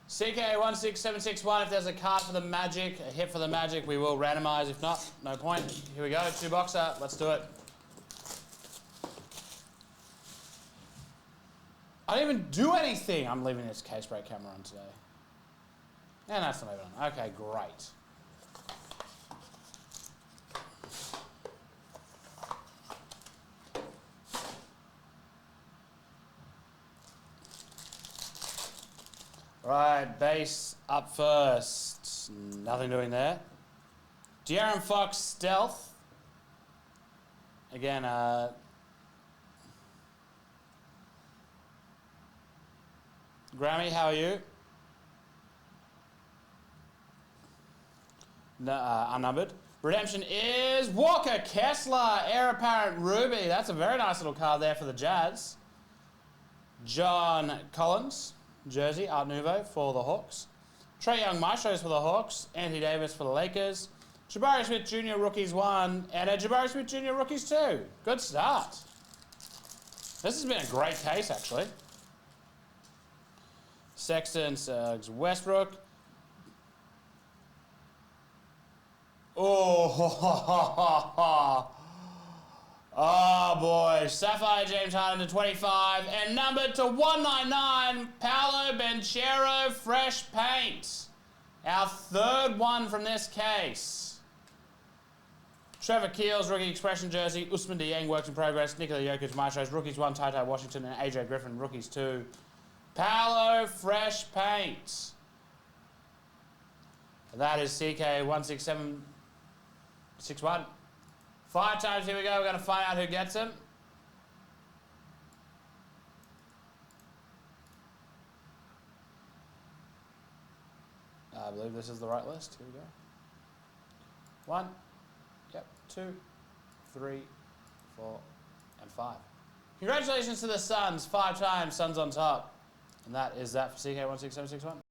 CK16761, if there's a card for the Magic, a hit for the Magic, we will randomise. If not, no point. Here we go, 2-boxer. Let's do it. I didn't even do anything. I'm leaving this case break camera on today. And that's not even on. Okay, great. Right, base up first. Nothing doing there. De'Aaron Fox, Stealth. Again, Grammy, how are you? No, unnumbered. Redemption is Walker Kessler, Heir Apparent Ruby. That's a very nice little card there for the Jazz. John Collins, jersey, Art Nouveau for the Hawks. Trae Young Maestros for the Hawks. Anthony Davis for the Lakers. Jabari Smith Jr. Rookies 1 and a Jabari Smith Jr. Rookies 2. Good start. This has been a great case, actually. Sexton, Suggs, Westbrook. Oh, oh boy. Sapphire James Harden to 25. And numbered to 199, Paolo Banchero Fresh Paint. Our third one from this case. Trevor Keels, Rookie Expression jersey. Usman Dieng, Works in Progress. Nikola Jokic, Maestros, Rookies 1, Ty Washington, and AJ Griffin, Rookies 2. Paolo Fresh Paint. And that is CK16761. 5 times, here we go. We're going to find out who gets him. I believe this is the right list. Here we go. 1, yep, 2, 3, 4, and 5. Congratulations to the Suns. 5 times, Suns on top. And that is that for CK16761.